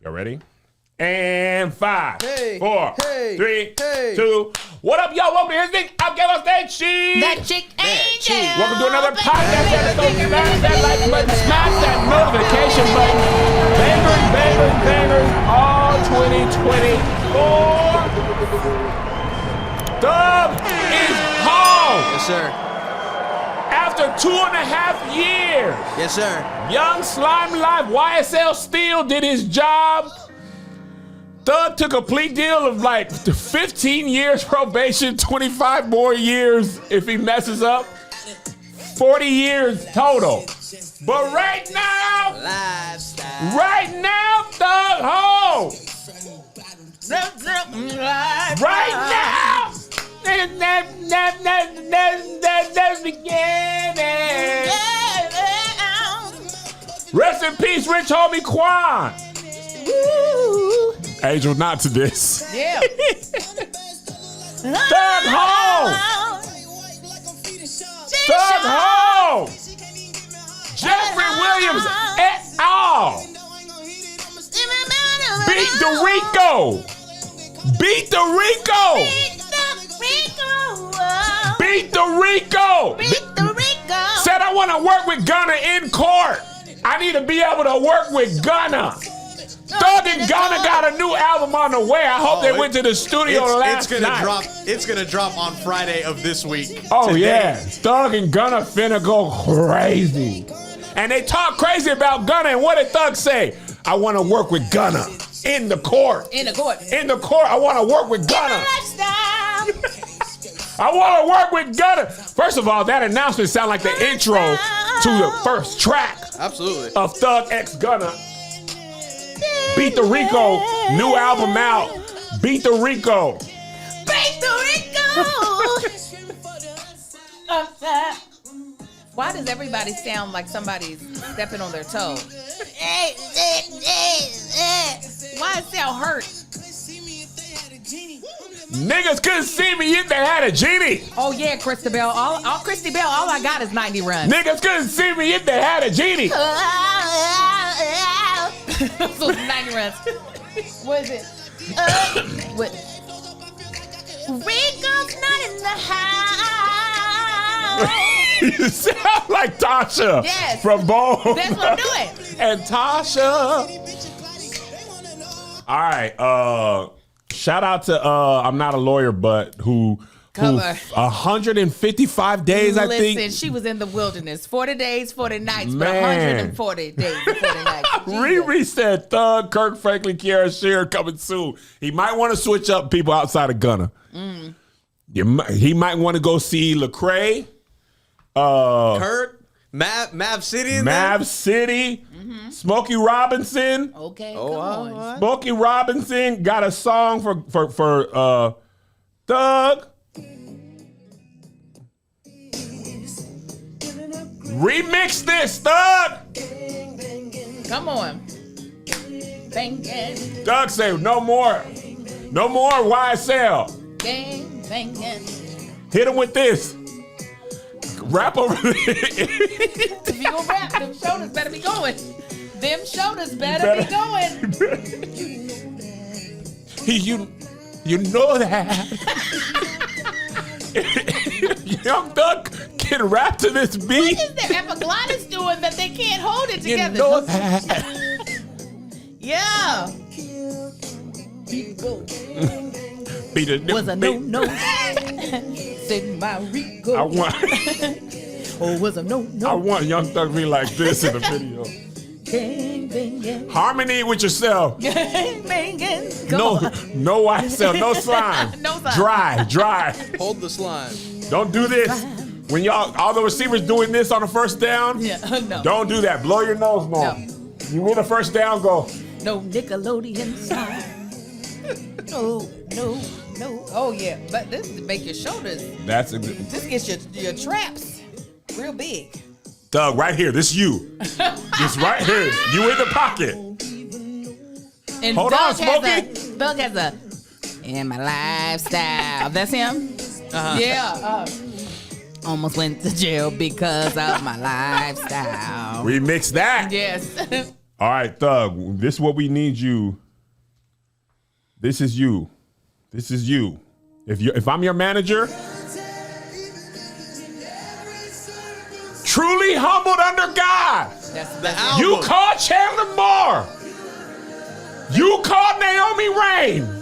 Y'all ready? And 5, Hey, 4, hey, 3, hey. 2. What up, y'all? Welcome to his thing. I'm Kevin Stage. That chick angel. Welcome to another podcast episode. Smash that like button, smash that notification button. Bangers, all 2024. Doug is home. Yes, sir. After 2.5 years. Yes, sir. Young Slime Life YSL still did his job. Thug took a plea deal of like 15 years probation, 25 more years if he messes up. 40 yees total. But right now, Thug home. Right now, that's beginning. Rest in peace, rich homie Quan. Angel, not to this. Yeah. Thug home. Thug home. Jeffrey Williams et al. Beat the Rico. Beat the Rico. Beat the Rico. Said I want to work with Gunna in court. I need to be able to work with Gunna. Thug and Gunna got a new album on the way. I hope they went to the studio last night. It's gonna drop on Friday of this week. Oh today. yeah, Thug and Gunna finna go crazy. And they talk crazy about Gunna, and what did Thug say? I want to work with Gunna in the court. In the court. In the court, I want to work with Gunna. I want to work with Gunna. First of all, that announcement sounded like the intro to the first track Absolutely. of Thug X Gunna. Beat the Rico, new album out. Beat the Rico. Why does everybody sound like somebody's stepping on their toe? Why it sound hurt? Niggas couldn't see me if they had a genie. Oh yeah, Christy Bell. All Christy Bell. All I got is 90 runs. Niggas couldn't see me if they had a genie. So 90 runs. What is it? What? Rico's not in the house. You sound like Tasha Yes. from Bone. That's what I'm doing. And Tasha. All right. Shout out to I'm not a lawyer, but who Cover. 155 days, I think. Listen, she was in the wilderness. 40 days, 40 nights, but Man. 140 days, 40 nights. Riri said Thug, Kirk Franklin, Kiara Shear coming soon. He might want to switch up people outside of Gunna. He might want to go see Lecrae. Kurt, Mav City in there? Mav City, Smokey Robinson. Okay, Oh, come wow, on. wow. Smokey Robinson got a song for Thug. Remix this, Thug. Come on. Bangin', Thug say no more YSL. gang, bangin'. Hit him with this. Rap over there. If you gonna rap, them shoulders better be going. Them shoulders better be going. You know that. Young Thug can rap to this What beat. is their epiglottis doing that they can't hold it You together? know that. Yeah. Beat a Was a beat. no. Said my Rico. I want Was a no. I want Young Thug to be like this in the video. Gang, bangin'. Harmony with yourself. Gang, bangin'. Come No on. YSL, no slime. No slime. Dry. Hold the slime. Don't do this. When all the receivers doing this on the first down, Yeah, no. don't do that. Blow your nose more. No. You win the first down, go. No Nickelodeon song. No. Oh yeah, but this to make your shoulders. This gets your traps real big. Thug, right here. This you. This right here. You in the pocket. And Hold on, Smokey. Thug has a in my lifestyle. That's him. Yeah. Almost went to jail because of my lifestyle. Remix that. Yes. All right, Thug. This is what we need you. This is you. This is you. If I'm your manager, truly humbled under God. That's the album. You called Chandler Moore. You called Naomi Rain.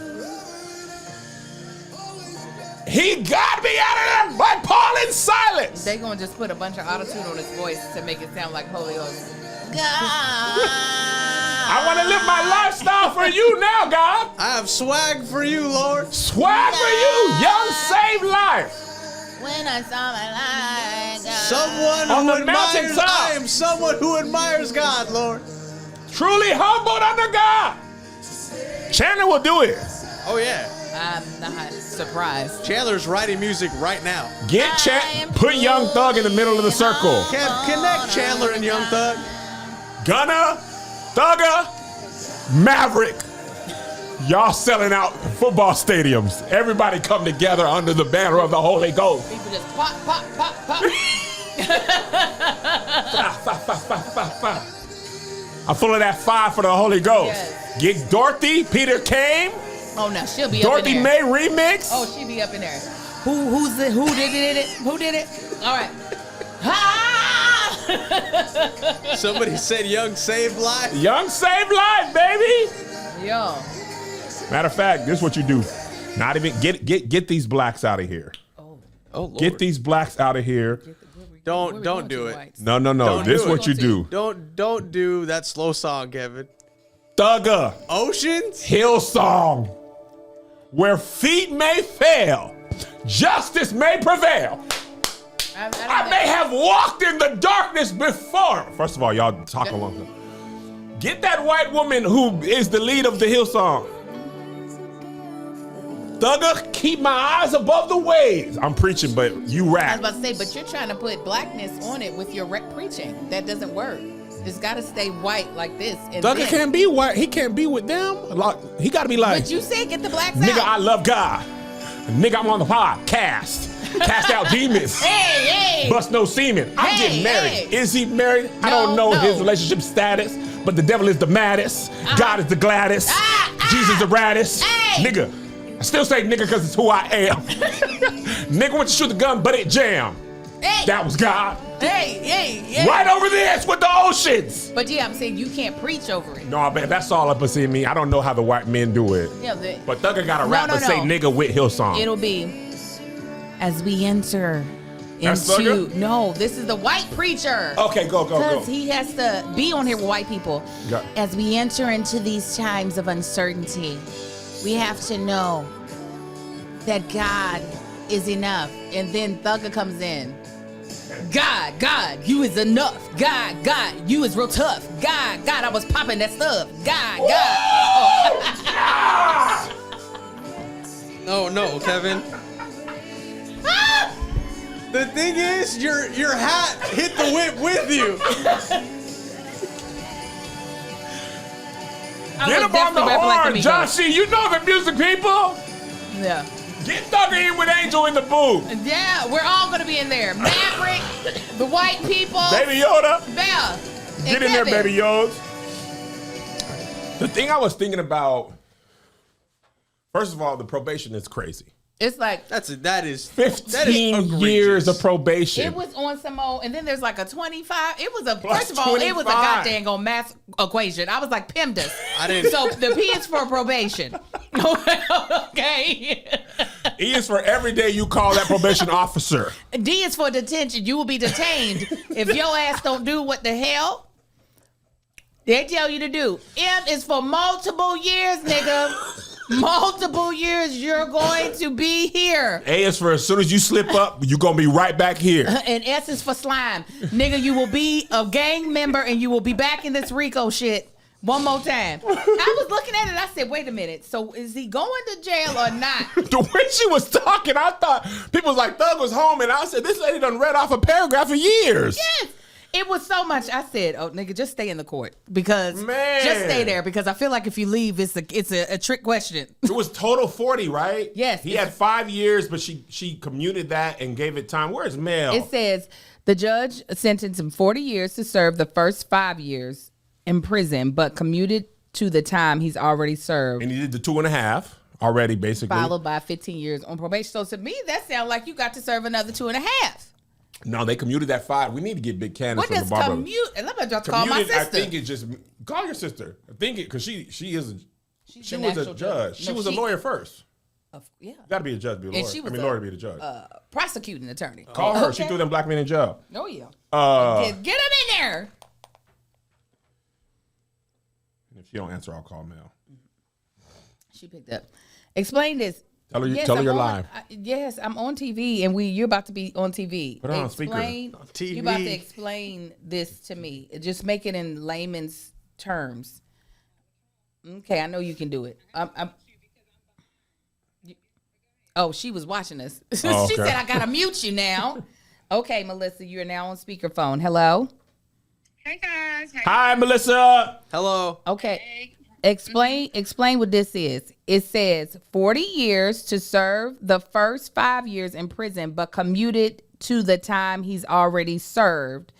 He got me out of there by Paul and Silas. They gonna just put a bunch of autotune on his voice to make it sound like Holy Ghost. God. I want to live my lifestyle for you now, God. I have swag for you, Lord. Swag for you, young saved life. When I saw my light, Someone On who the admires, mountaintop. I am someone who admires God, Lord. Truly humbled under God. Chandler will do it. Oh, yeah. I'm not surprised. Chandler's writing music right now. Put Young Thug in the middle of the circle. Connect Chandler and Young Thug. Gunna, Thugger, Maverick. Y'all selling out football stadiums. Everybody come together under the banner of the Holy Ghost. People just pop, pop, pop, pop. I'm full of that fire for the Holy Ghost. Yes. Get Dorothy, Peter Kane. Oh no, she'll be Dorothy up in there. May remix. Oh, she be up in there. Who did it? Who did it? All right. Somebody said Young saved life. Young saved life, baby. Yo. Matter of fact, this is what you do. Not even get these blacks out of here. Oh, Lord. Get these blacks out of here. Don't do it. Whites? No. Don't This is do what it. you do. Don't do that slow song, Kevin. Thugger. Oceans? Hillsong. Where feet may fail, justice may prevail. I may have walked in the darkness before. First of all, y'all talk along. Get that white woman who is the lead of the Hillsong. Thugger, keep my eyes above the waves. I'm preaching, but you I was rap. about to say, but you're trying to put blackness on it with your preaching. That doesn't work. It's got to stay white like this. And Thugger then- can't be white. He can't be with them. He got to be like, But you said get the blacks nigga, I out. love God. Nigga, I'm on the podcast. Cast out demons. Hey. Bust no semen. I'm Hey, getting married. hey. Is he married? I No, don't know no. his relationship status, but the devil is the maddest. God is the gladdest. Jesus the raddest. Hey. Nigga, I still say nigga because it's who I am. Nigga went to shoot the gun, but it jammed. Hey. That was God. Hey. Right over there, it's with the oceans. But yeah, I'm saying you can't preach over it. No, man, that's all up in me. I don't know how the white men do it. Yeah, But Thugger got to No, rap no, and say no. nigga with Hillsong. It'll be as we enter That's into. Thugger? No, this is the white preacher. Okay, go. Because he has to be on here with white people. Go. As we enter into these times of uncertainty, we have to know that God is enough. And then Thugger comes in. God, you is enough. God, you is real tough. God, I was popping that stuff. God. Oh no, Kevin. The thing is, your hat hit the whip with you. Get him on the horn, John C. You know the music people. Yeah. Get Thugger in with Angel in the booth. Yeah, we're all gonna be in there. Maverick, the white people. Baby Yoda. Bell. Get in there, Baby Yoda. The thing I was thinking about, first of all, the probation is crazy. It's like That is 15 egregious. years of probation. it was on some old, and then there's like a 25. It was a Plus first of all, it was a 25. goddamn on math equation. I was like PEMDAS. I didn't- So the P is for probation. Okay. E is for every day you call that probation officer. D is for detention. You will be detained if your ass don't do what the hell they tell you to do. M is for multiple years, nigga. Multiple years you're going to be here. A is for as soon as you slip up, you're going to be right back here. And S is for slime. Nigga, you will be a gang member and you will be back in this Rico shit one more time. I was looking at it, I said, wait a minute. So is he going to jail or not? The way she was talking, I thought people was like, Thug was home, and I said, this lady done read off a paragraph for years. Yes. It was so much. I said, "Oh, nigga, just stay in the court because Man. just stay there because I feel like if you leave, it's a trick question." It was total 40, right? Yes. He had 5 years, but she commuted that and gave it time. Where's Mel? It says the judge sentenced him 40 years to serve the first 5 years in prison, but commuted to the time he's already served, And he did the 2.5 already, basically. followed by 15 years on probation. So to me, that sounds like you got to serve another 2.5. No, they commuted that 5. We need to get Big Candace What from the does barber. commute? And let me just call my Commuted, I sister. think it's just call your sister. I think it because she is She's she the was a national judge. She No, was a lawyer first. Yeah, Got to be a judge, be a lawyer. and she was lawyer to be the judge. prosecuting attorney. Call her. She Okay. threw them black men in jail. Oh yeah. Uh, Get him in there. if she don't answer, I'll call Mel. She picked up. Explain this. Tell her, Yes, tell her I'm you're on- live. Yes, I'm on TV, and you're about to be on TV. Put it on speaker. Explain. On TV. You're about to explain this to me. Just make it in layman's terms. Okay, I know you can do it. Oh, she was watching us. Oh, She okay. said, "I gotta mute you now." Okay, Melissa, you're now on speakerphone. Hello. Hey guys. Hey. Hi, Melissa. Hello. Okay. Explain what this is. It says 40 years to serve the first 5 years in prison, but commuted to the time he's already served.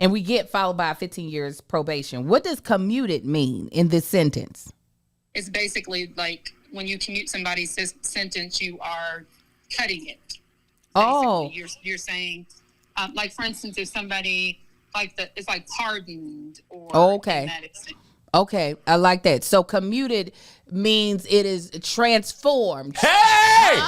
And we get followed by 15 years probation. What does commuted mean in this sentence? It's basically like when you commute somebody's sentence, you are cutting it. Oh, Basically, you're saying, like for instance, if somebody it's like pardoned or Okay. in that extent. okay. I like that. So commuted means it is transformed. Hey!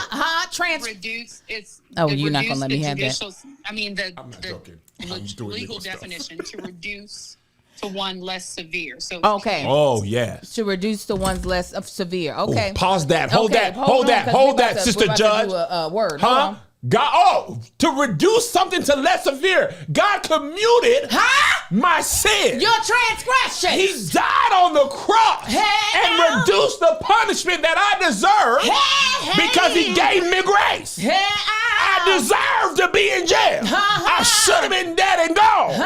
Reduce. It's Oh, the you're not gonna reduce let me the have that. judicial- I mean I'm not the joking. I'm doing legal legal stuff. definition to reduce to one less severe. So Okay. Oh yes. To reduce the ones less of severe. Okay. Ooh, pause that. Hold Okay, that. hold Hold on, that. 'cause Hold we're that, about to- Sister we're about to Judge. do a word. Hold Huh? on. God, to reduce something to less severe. God commuted my sin. Your transgression. He died on the cross and reduced the punishment that I deserve because he gave me grace. I deserve to be in jail. I should have been dead and gone.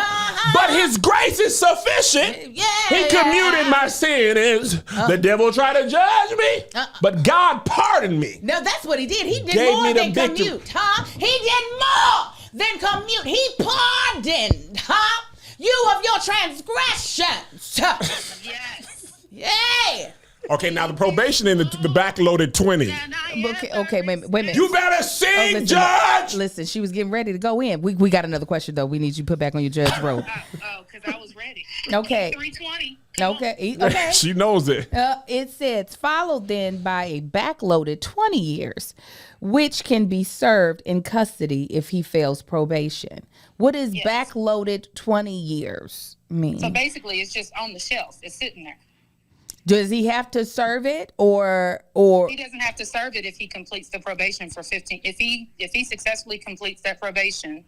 But his grace is sufficient. He commuted my sins. The devil tried to judge me, but God pardoned me. No, that's what he did. He did Gave more me the than victory. commute, huh? He did more than commute. He pardoned, huh? You of your transgressions. yes. Yeah. Okay, now the probation in the backloaded 20. And I Okay, wait a minute. You better sing, listen, Judge. Listen, she was getting ready to go in. We got another question, though. We need you put back on your judge robe. because I was ready. Okay. 320. Okay. She knows it. It says, followed then by a backloaded 20 years, which can be served in custody if he fails probation. What does Yes. backloaded 20 years mean? So basically, it's just on the shelf. It's sitting there. Does he have to serve it or He doesn't have to serve it if he completes the probation for 15. If he successfully completes that probation,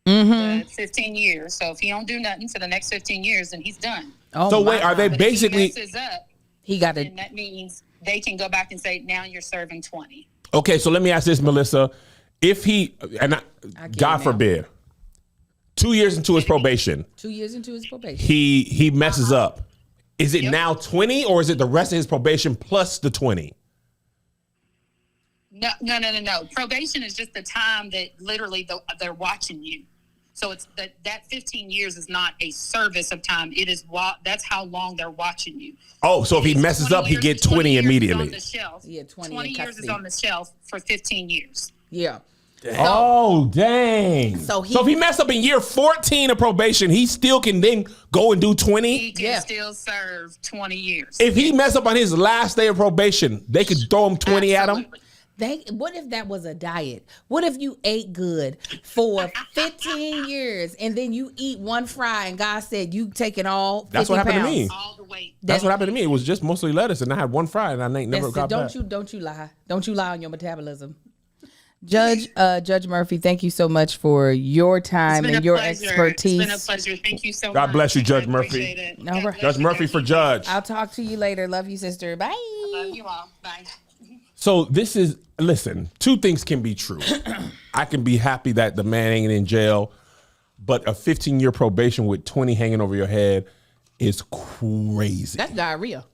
Mm-hmm. 15 years. So if he don't do nothing for the next 15 years, then he's done. oh So my wait, are they God. But basically if he messes up, he got to then that means they can go back and say, now you're serving 20. okay? So let me ask this, Melissa: if he get God it now. forbid, 2 years into his probation, 2 years into his probation? he messes up. Is it Yep. now 20 or is it the rest of his probation plus the 20? No. Probation is just the time that literally they're watching you. So it's that 15 years is not a service of time. It is that's how long they're watching you. Oh, so if he It's messes 20 up, he years- get 20 years is immediately. On the shelf. Yeah, 20 in 20 years is custody. on the shelf for 15 years. Yeah. Oh, dang. So if he messed up in year 14 of probation, he still can then go and do 20? He can Yeah. still serve 20 years. If he messed up on his last day of probation, they could throw him 20 at him? Absolutely. What if that was a diet? What if you ate good for 15 years and then you eat one fry and God said you taking all 50 That's what happened to pounds? me. All the way. That's what happened to me. It was just mostly lettuce, and I had one fry, and I ain't never got back. Don't you lie. Don't you lie on your metabolism. Judge Murphy, thank you so much for your time It's been and a your pleasure. expertise. It's been a pleasure. Thank you so much. God bless you, Judge I Murphy. appreciate it. No, God right. bless Judge you. Murphy Thank for you. judge. I'll talk to you later. Love you, sister. Bye. Love you all. Bye. So listen, two things can be true. I can be happy that the man ain't in jail, but a 15-year probation with 20 hanging over your head is crazy. That's diarrhea.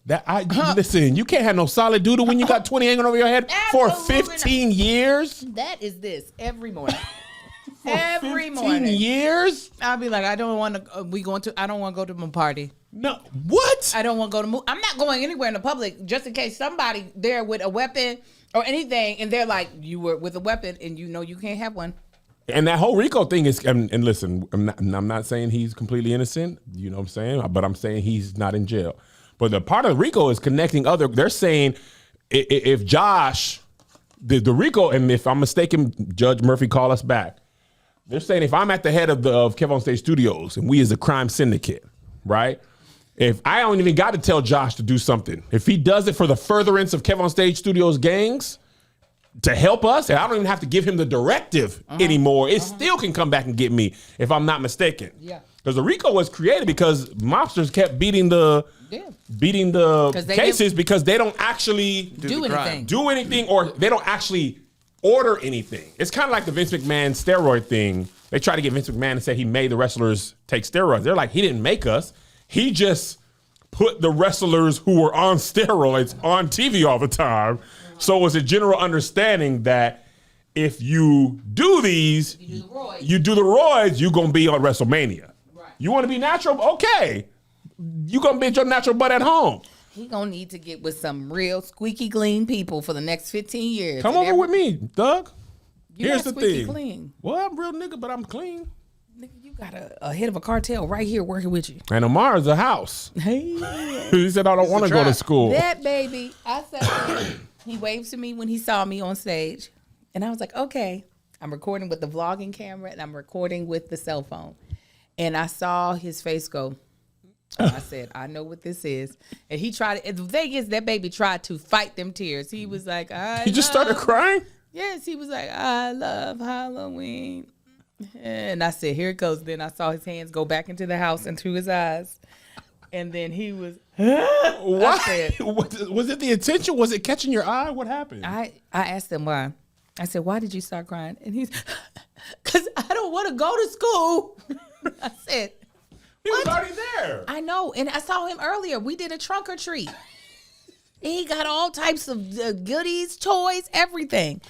Listen, you can't have no solid doodle when you got 20 hanging over your head for Absolutely 15 years. That is this every morning. For Every 15 morning. years? I'll be like, I don't want to. I don't want to go to my party. No, what? I don't want to go to I'm not going anywhere in the public just in case somebody there with a weapon or anything, and they're like, you were with a weapon and you know you can't have one. And that whole RICO thing is, and listen, I'm not saying he's completely innocent, you know what I'm saying? But I'm saying he's not in jail. But the part of RICO is connecting they're saying if Josh, the RICO, and if I'm mistaken, Judge Murphy, call us back. They're saying if I'm at the head of Kev on Stage Studios and we as a crime syndicate, right? If I don't even got to tell Josh to do something, if he does it for the furtherance of Kev on Stage Studios gangs to help us, and I don't even have to give him the directive anymore, it still can come back and get me if I'm not mistaken. Yeah. Because the RICO was created because mobsters kept beating the cases because they don't actually do anything or they don't actually order anything. It's kind of like the Vince McMahon steroid thing. They try to get Vince McMahon to say he made the wrestlers take steroids. They're like, he didn't make us. He just put the wrestlers who were on steroids on TV all the time. So it was a general understanding that if you do these, you do the roids, you're going to be on WrestleMania. Right. You want to be natural? Okay. You're going to be your natural butt at home. He going to need to get with some real squeaky clean people for the next 15 years. Come over with me, Doug. Here's the thing. Clean. Well, I'm a real nigga, but I'm clean. Nigga, you got a head of a cartel right here working with you. And Amar's a house. Hey. He said, I don't want to go to school. That baby, I said, he waved to me when he saw me on stage. And I was like, okay. I'm recording with the vlogging camera and I'm recording with the cell phone. And I saw his face go. I said, I know what this is. And he tried to, the thing is, that baby tried to fight them tears. He was like, He just started crying? Yes, he was like, I love Halloween. And I said, here it goes. Then I saw his hands go back into the house, into his eyes. And then he was, what? Said, was it the intention? Was it catching your eye? What happened? I asked him why. I said, why did you start crying? And he's, because I don't want to go to school. I said, he was already there. I know. And I saw him earlier. We did a trunk or treat. He got all types of goodies, toys, everything.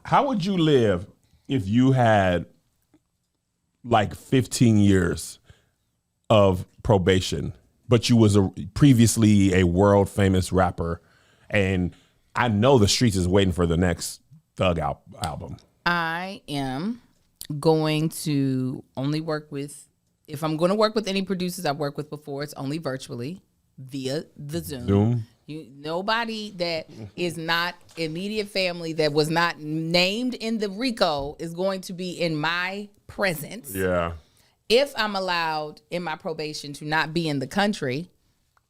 How would you live if you had like 15 years of probation, but you was previously a world famous rapper, and I know the streets is waiting for the next Thug album? I am going to only work with, if I'm going to work with any producers I've worked with before, it's only virtually via the Zoom. Nobody that is not immediate family that was not named in the RICO is going to be in my presence. Yeah. If I'm allowed in my probation to not be in the country,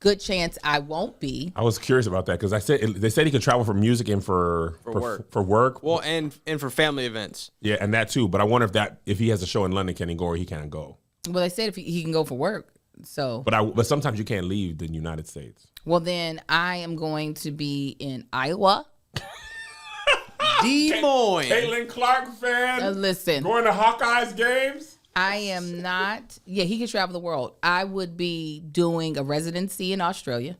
good chance I won't be. I was curious about that because they said he could travel for music and for work. Well, and for family events. Yeah, and that too. But I wonder if he has a show in London, can he go or he can't go? Well, they said if he can go for work. So, but sometimes you can't leave the United States. Well, then I am going to be in Iowa, Des Moines. Caitlin Clark fan. Listen, going to Hawkeyes games. I am not. Yeah, he can travel the world. I would be doing a residency in Australia.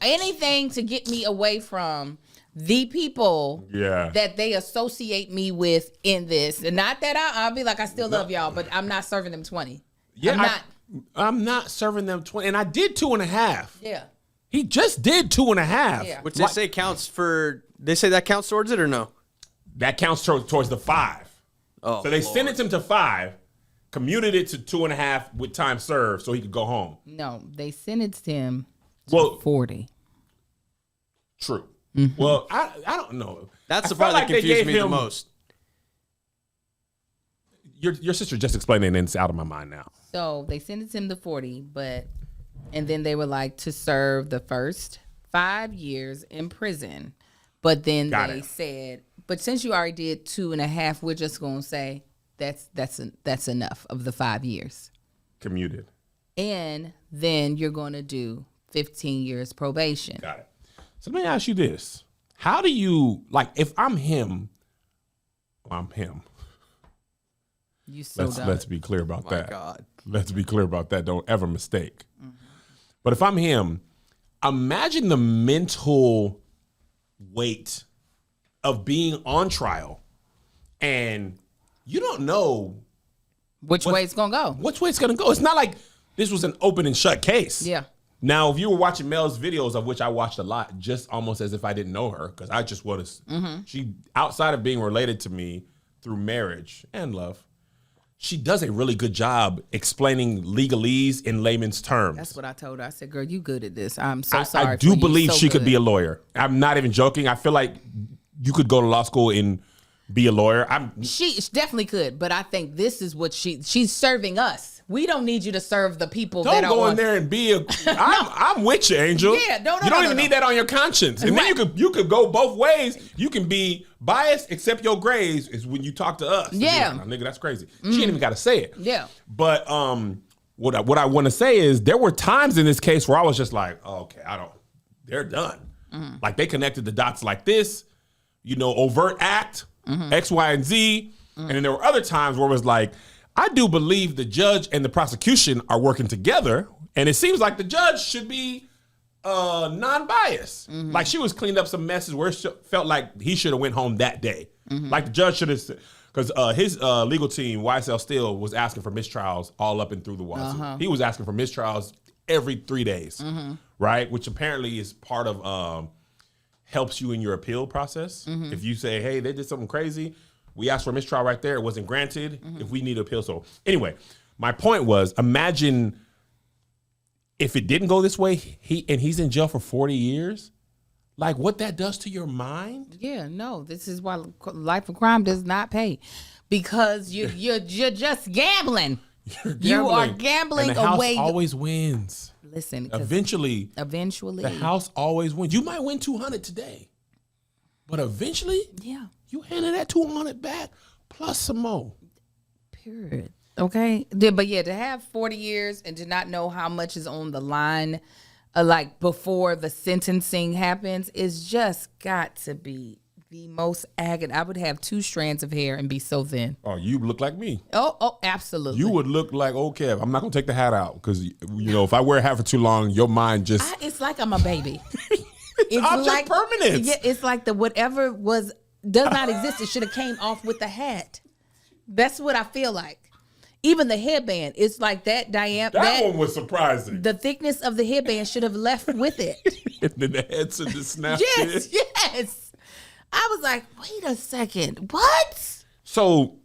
Anything to get me away from the people that they associate me with in this. And not that I'll be like, I still love y'all, but I'm not serving them 20. Yeah, I'm not serving them 20. And I did 2.5. Yeah. He just did 2.5. Yeah. Which they say counts for, they say that counts towards it or no? That counts towards the 5. Oh, so they sentenced him to 5, commuted it to 2.5 with time served so he could go home. No, they sentenced him to 40. True. Mm-hmm. Well, I don't know. That's the part that confused me the most. Your sister just explained it and it's out of my mind now. So they sentenced him to 40, and then they were like to serve the first 5 years in prison. But then they said, but since you already did 2.5, we're just gonna say that's enough of the 5 years. Commuted. And then you're gonna do 15 years probation. Got it. So let me ask you this. How do you, like, if I'm him, You so let's be clear about that. God. Let's be clear about that. Don't ever mistake. Mm-hmm. But if I'm him, imagine the mental weight of being on trial and you don't know which way it's going to go. Which way it's going to go. It's not like This was an open and shut case. Yeah. Now, if you were watching Mel's videos, of which I watched a lot, just almost as if I didn't know her, because I just was, she, outside of being related to me through marriage and love, she does a really good job explaining legalese in layman's terms. That's what I told her. I said, girl, you good at this. I'm so sorry. I do believe she could good. be a lawyer. I'm not even joking. I feel like you could go to law school and be a lawyer. She definitely could, but I think this is what she's serving us. We don't need you to serve the people Don't that are go in on. there and be a. I'm with you, Angel. Yeah, no, you don't even need that on your conscience. And Right. then you could go both ways. You can be biased, except your grades is when you talk to us. Yeah. Nah, nigga, that's crazy. She ain't even got to say it. Yeah. But what I want to say is there were times in this case where I was just like, oh, okay, they're done. Like they connected the dots like this, overt act, X, Y, and Z. And then there were other times where it was like, I do believe the judge and the prosecution are working together, and it seems like the judge should be non-biased. Like she was cleaned up some messes where it felt like he should have went home that day. Like the judge should have, because his legal team, YSL Steel, was asking for mistrials all up and through the lawsuit. He was asking for mistrials every 3 days, right? Which apparently is part of helps you in your appeal process. If you say, hey, they did something crazy, we asked for a mistrial right there. It wasn't granted. If we need to appeal. So anyway, my point was, imagine if it didn't go this way, he's in jail for 40 years. Like what that does to your mind. Yeah, no, this is why life of crime does not pay, because you're just gambling. You are gambling and the away. house always wins. Listen, Eventually, the house always wins. You might win 200 today, but eventually, yeah. you handed that 200 back plus some more. Period. Okay. But yeah, to have 40 years and to not know how much is on the line, like before the sentencing happens, is just got to be the most agony. I would have 2 strands of hair and be so thin. Oh, you look like me. Oh, absolutely. You would look like old Kev. I'm not gonna take the hat out because if I wear a hat for too long, your mind just it's like I'm a baby. It's object permanence. Yeah, it's like the whatever does not exist. It should have came off with the hat. That's what I feel like. Even the headband, it's like that diameter. That one was surprising. The thickness of the headband should have left with it. And then the heads of the snap. Yes. I was like, wait a second, what? So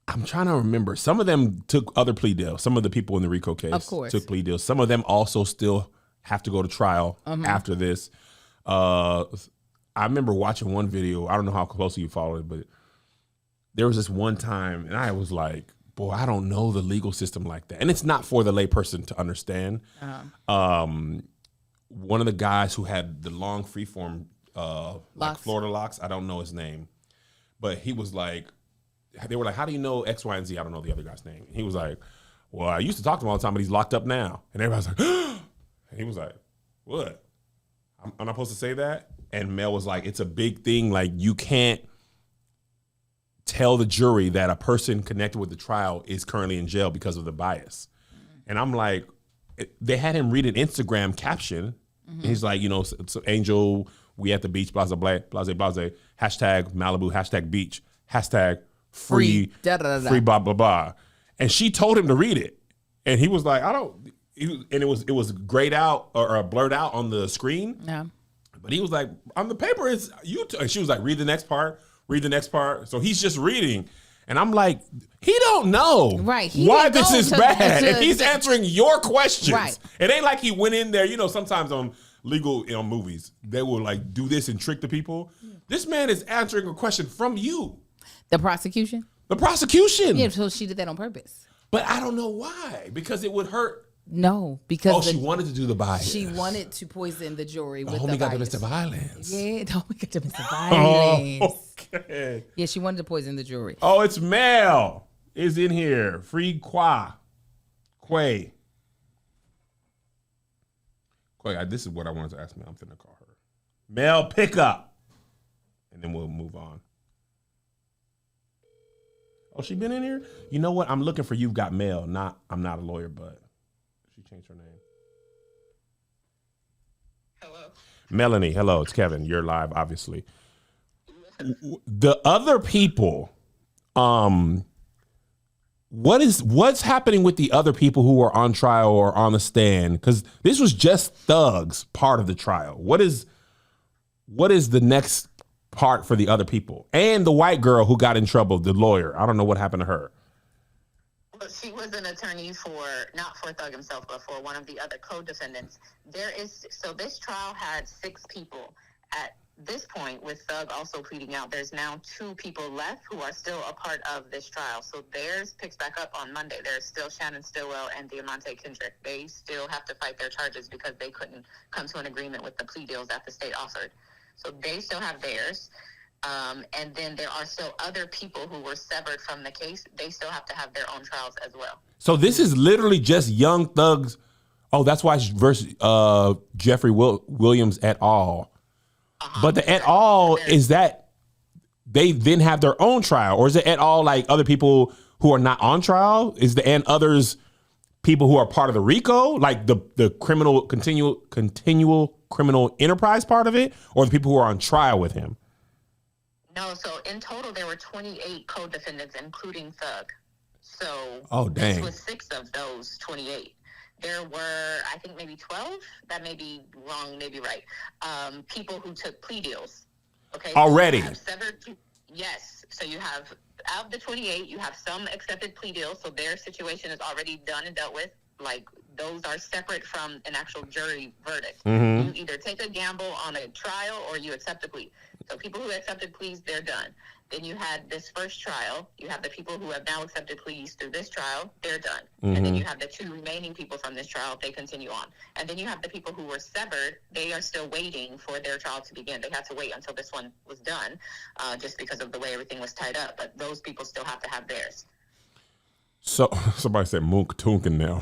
I'm trying to remember. Some of them took other plea deals. Some of the people in the RICO case, of course, took plea deals. Some of them also still have to go to trial after this. I remember watching one video. I don't know how closely you followed it, but there was this one time, and I was like, boy, I don't know the legal system like that. And it's not for the layperson to understand. One of the guys who had the long freeform like Florida locks, I don't know his name, but he was like, they were like, how do you know X, Y, and Z? I don't know the other guy's name. He was like, well, I used to talk to him all the time, but he's locked up now. And everybody's like, and he was like, what? I'm not supposed to say that? And Mel was like, it's a big thing. Like, you can't tell the jury that a person connected with the trial is currently in jail because of the bias. And I'm like, they had him read an Instagram caption. And he's like, so Angel, we at the beach, blase, blase, blase, blase, hashtag Malibu, hashtag beach, hashtag free, free, blah, blah, blah. And she told him to read it. And he was like, and it was grayed out or blurred out on the screen. Yeah. But he was like, on the paper, it's you. And she was like, read the next part. So he's just reading. And I'm like, he don't know why this is bad. And he's answering your questions. Right. It ain't like he went in there. Sometimes on legal movies, they will like do this and trick the people. This man is answering a question from you. The prosecution? The prosecution. Yeah, so she did that on purpose. But I don't know why. Because it would hurt. No, because she wanted to do the bias. She wanted to poison the jury with the bias. got to Mr. Violence. Yeah, don't get to Mr. Violence. Okay. Yeah, she wanted to poison the jury. Oh, it's Mel is in here. Free Quay. This is what I wanted to ask Mel. I'm finna call her. Mel, pick up. And then we'll move on. Oh, she been in here? You know what? I'm looking for You've Got Mail. I'm not a lawyer, but she changed her name. Hello. Melanie, hello. It's Kevin. You're live, obviously. The other people, what's happening with the other people who were on trial or on the stand? Because this was just Thug's part of the trial. What is the next part for the other people? And the white girl who got in trouble, the lawyer. I don't know what happened to her. Well, she was an attorney not for Thug himself, but for one of the other co-defendants. So this trial had 6 people. At this point, with Thug also pleading out, there's now 2 people left who are still a part of this trial. So theirs picks back up on Monday. There's still Shannon Stillwell and Diamante Kendrick. They still have to fight their charges because they couldn't come to an agreement with the plea deals that the state offered. So they still have theirs. And then there are still other people who were severed from the case. They still have to have their own trials as well. So this is literally just Young Thug's. Oh, that's why it's versus Jeffrey Williams et al. But the et al. Is that they then have their own trial, or is it et al. Like other people who are not on trial? Is the and others people who are part of the RICO, like the criminal continual criminal enterprise part of it, or the people who are on trial with him? No, so in total there were 28 co-defendants, including Thug. So dang. This was 6 of those 28. There were, I think, maybe 12. That may be wrong, maybe right. People who took plea deals. Okay. Already. Yes. So you have, out of the 28, you have some accepted plea deals. So their situation is already done and dealt with. Like, those are separate from an actual jury verdict. Mm-hmm. You either take a gamble on a trial or you accept a plea. So people who accepted pleas, they're done. Then you had this first trial. You have the people who have now accepted pleas through this trial. They're done. Mm-hmm. And then you have the 2 remaining people from this trial. They continue on. And then you have the people who were severed. They are still waiting for their trial to begin. They had to wait until this one was done just because of the way everything was tied up. But those people still have to have theirs. So somebody said Mook Tunkin now.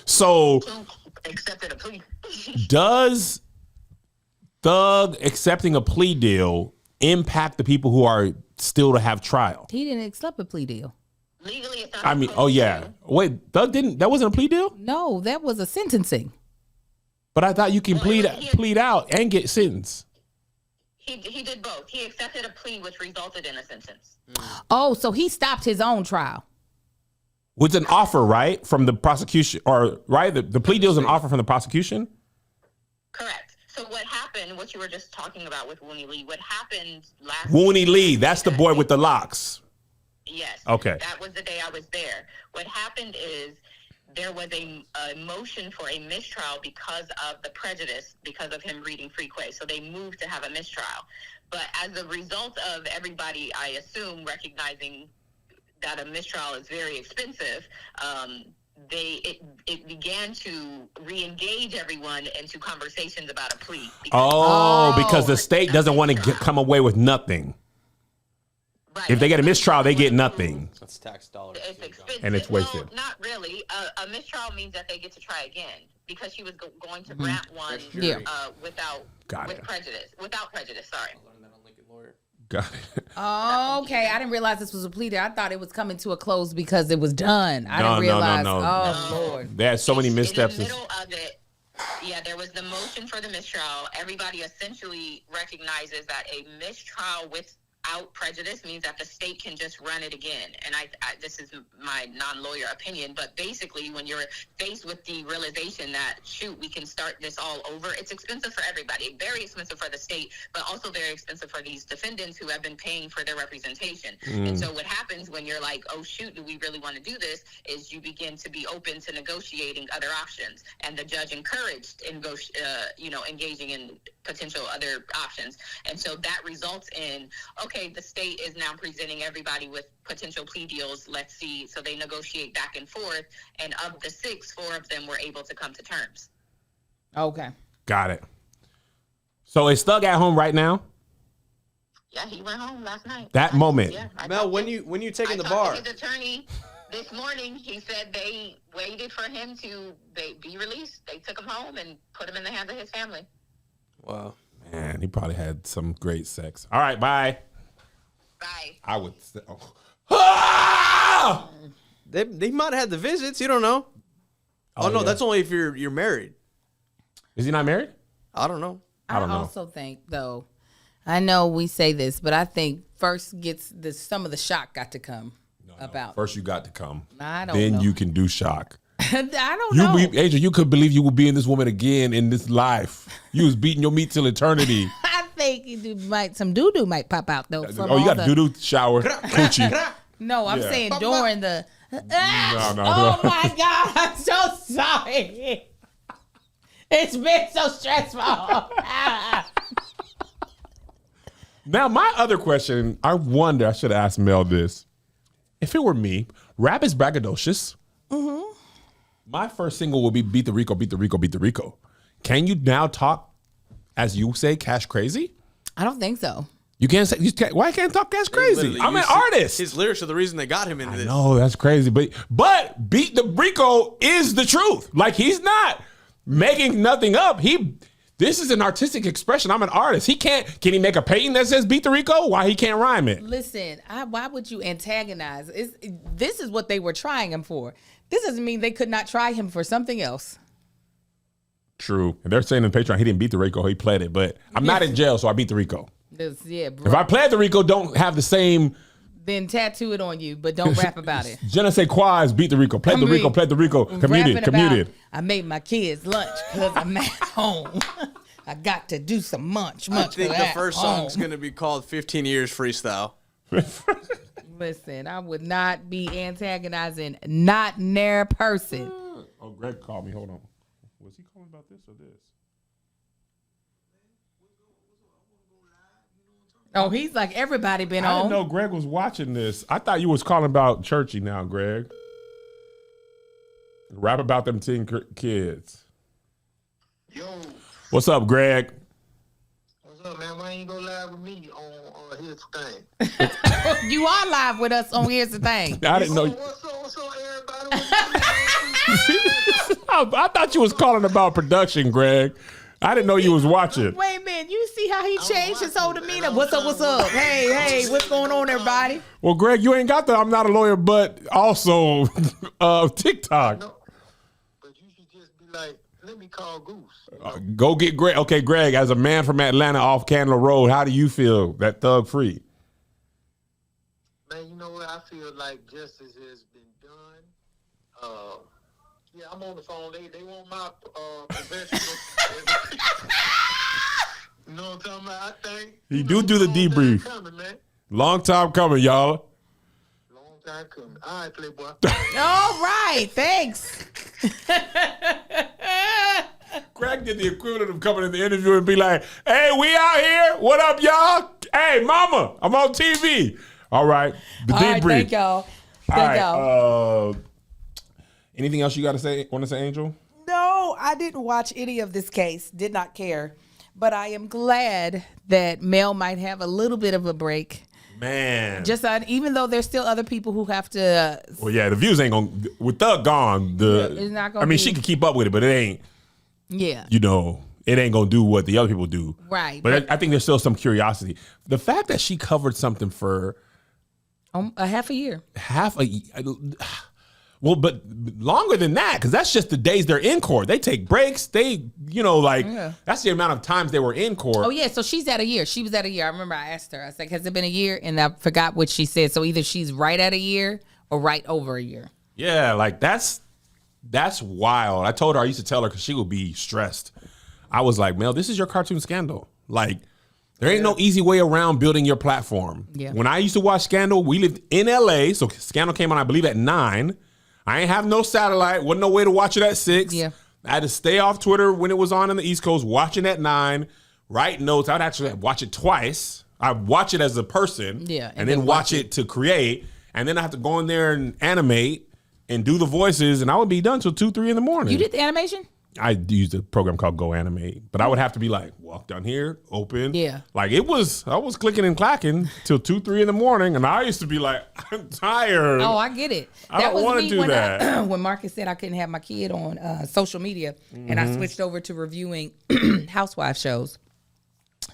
So Accepted a plea. does Thug accepting a plea deal impact the people who are still to have trial? He didn't accept a plea deal. Legally, it's not. I mean, oh yeah. Wait, Thug didn't. That wasn't a plea deal. No, that was a sentencing. But I thought you can plead out and get sentenced. He did both. He accepted a plea, which resulted in a sentence. Oh, so he stopped his own trial. With an offer, right, from the prosecution, or right, the plea deal is an offer from the prosecution. Correct. So what happened? What you were just talking about with Wooney Lee? What happened last? Wooney Lee, that's the boy with the locks. Yes. Okay. That was the day I was there. What happened is there was a motion for a mistrial because of the prejudice, because of him reading Freeway. So they moved to have a mistrial. But as a result of everybody, I assume, recognizing that a mistrial is very expensive, it began to re-engage everyone into conversations about a plea. Because the state doesn't want to come away with nothing. Right. If they get a mistrial, they get nothing. That's tax dollars. It's expensive. And it's wasted. No, not really. A mistrial means that they get to try again because she was going to grant one without prejudice. Without prejudice, sorry. Got it. Oh, okay. I didn't realize this was a plea deal. I thought it was coming to a close because it was done. I didn't realize. No. Oh, Lord. They had so many missteps. In the middle of it, there was the motion for the mistrial. Everybody essentially recognizes that a mistrial without prejudice means that the state can just run it again. And I this is my non-lawyer opinion, but basically when you're faced with the realization that, shoot, we can start this all over, it's expensive for everybody. Very expensive for the state, but also very expensive for these defendants who have been paying for their representation. And so what happens when you're like, oh, shoot, do we really want to do this, is you begin to be open to negotiating other options. And the judge encouraged engaging in potential other options. And so that results in, okay, the state is now presenting everybody with potential plea deals. Let's see. So they negotiate back and forth. And of the 6, 4 of them were able to come to terms. Okay. Got it. So is Thug at home right now? Yeah, he went home last night. That moment. Yeah, Mel, when you taking the I bar? talked to his attorney this morning. He said they waited for him to be released. They took him home and put him in the hands of his family. Wow. Man, he probably had some great sex. All right, bye. Bye. I would say, Ah! They might have had the visits. You don't know. Oh no, yeah. that's only if you're married. Is he not married? I don't know. I don't know. also think, though, I know we say this, but I think first some of the shock got to come. about. First, you got to come. I don't then know. you can do shock. I don't know. Angel, you could believe you would be in this woman again in this life. You was beating your meat till eternity. I think some doo doo might pop out though. From You got to doo-doo shower, coochie. No, I'm saying during the. No. Oh my God! I'm so sorry. It's been so stressful. Now, my other question, I wonder, I should have asked Mel this. If it were me, rap is braggadocious. Mm-hmm. My first single will be Beat the Rico, Beat the Rico, Beat the Rico. Can you now talk, as you say, cash crazy? I don't think so. You can't say, why can't talk cash crazy? I'm an artist. His lyrics are the reason they got him into this. No, that's crazy. But Beat the Rico is the truth. Like, he's not making nothing up. This is an artistic expression. I'm an artist. Can he make a painting that says Beat the Rico? Why he can't rhyme it? Listen, why would you antagonize? This is what they were trying him for. This doesn't mean they could not try him for something else. True. And they're saying in Patreon he didn't beat the Rico, he pled it. But I'm not in jail, so I beat the Rico. If I pled the Rico, don't have the same. Then tattoo it on you, but don't rap about it. Je ne sais quoi is beat the Rico. Pled the Rico. Commuted. I made my kids lunch because I'm at home. I got to do some munch. I think the first song's going to be called 15 Years Freestyle. Listen, I would not be antagonizing not near person. Oh, Greg called me. Hold on. Was he calling about this or this? Oh, he's like everybody been I on. didn't know Greg was watching this. I thought you was calling about Churchy now, Greg. Rap about them 10 kids. Yo, What's up, Greg? what's up, man? Why ain't you go live with me on Here's the Thing? You are live with us on Here's the Thing. I didn't know. What's up, everybody? I thought you was calling about production, Greg. I didn't know you was watching. Wait a minute, you see how he changed his whole demeanor? What's up? Hey, what's going on, everybody? Well, Greg, you ain't got the I'm not a lawyer, but also TikTok. No, but you should just be like, let me call Goose. Go get Greg. Okay, Greg, as a man from Atlanta off Candler Road, how do you feel that Thug free? Man, you know what? I feel like justice has been done. Yeah, I'm on the phone. They want my professional. You know what I'm talking about? I think He do the debrief. coming, man. Long time coming, y'all. Long time coming. All right, Playboy. All right, thanks. Greg did the equivalent of coming in the interview and be like, hey, we out here. What up, y'all? Hey, mama, I'm on TV. All right. The All right, debrief. thank y'all. Thank y'all. Anything else you got to say? Want to say, Angel? No, I didn't watch any of this case. Did not care. But I am glad that Mel might have a little bit of a break. Man. Just even though there's still other people who have to. Well, yeah, the views ain't going to, with Thug gone, It's not gonna she be- can keep up with it, but it ain't, Yeah. it ain't going to do what the other people do. Right. But I think there's still some curiosity. The fact that she covered something for A half a year. well, but longer than that, because that's just the days they're in court. They take breaks. That's the amount of times they were in court. Oh, yeah. So she's at a year. She was at a year. I remember I asked her. I was like, has it been a year? And I forgot what she said. So either she's right at a year or right over a year. Yeah, like that's wild. I told her, I used to tell her because she would be stressed. I was like, Mel, this is your cartoon scandal. Like, there ain't no easy way around building your platform. Yeah. When I used to watch Scandal, we lived in LA. So Scandal came on, I believe, at 9. I ain't have no satellite. Wasn't no way to watch it at 6. Yeah. I had to stay off Twitter when it was on the East Coast, watching at 9, write notes. I'd actually watch it twice. I'd watch it as a person. Yeah, And then watch it to create. And then I have to go in there and animate and do the voices. And I would be done till 2, 3 in the morning. You did the animation? I used a program called Go Animate, but I would have to be like, walk down here, open. Yeah. Like I was clicking and clacking till 2, 3 in the morning. And I used to be like, I'm tired. Oh, I get it. I don't wanna do when that. When Marcus said I couldn't have my kid on social media, and I switched over to reviewing housewife shows.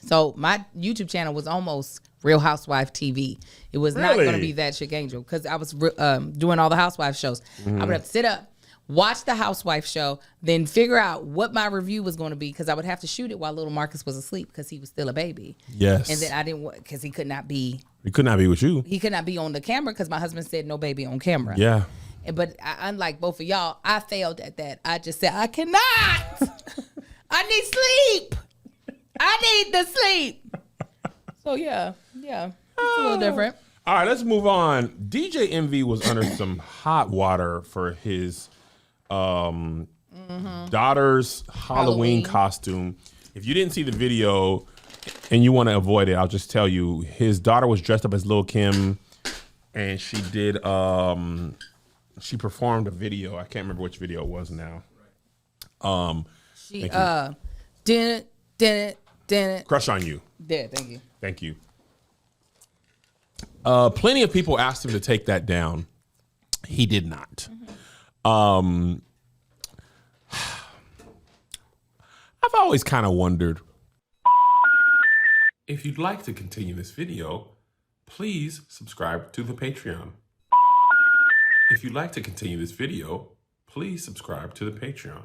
So my YouTube channel was almost Real Housewife TV. It was not going to be That Chick Angel because I was doing all the housewife shows. I would have to sit up, watch the housewife show, then figure out what my review was going to be because I would have to shoot it while little Marcus was asleep because he was still a baby. Yes. And then I didn't because he could not be He could not be with you. He could not be on the camera because my husband said no baby on camera. Yeah. But unlike both of y'all, I failed at that. I just said, I cannot. I need sleep. I need the sleep. So, yeah. It's a little different. All right, let's move on. DJ Envy was under some hot water for his daughter's Halloween costume. If you didn't see the video and you want to avoid it, I'll just tell you, his daughter was dressed up as Lil' Kim, and she did... she performed a video. I can't remember which video it was now. She didn't. Crush on You. There, thank you. Thank you. Plenty of people asked him to take that down. He did not. I've always kind of wondered. If you'd like to continue this video, please subscribe to the Patreon. If you'd like to continue this video, please subscribe to the Patreon.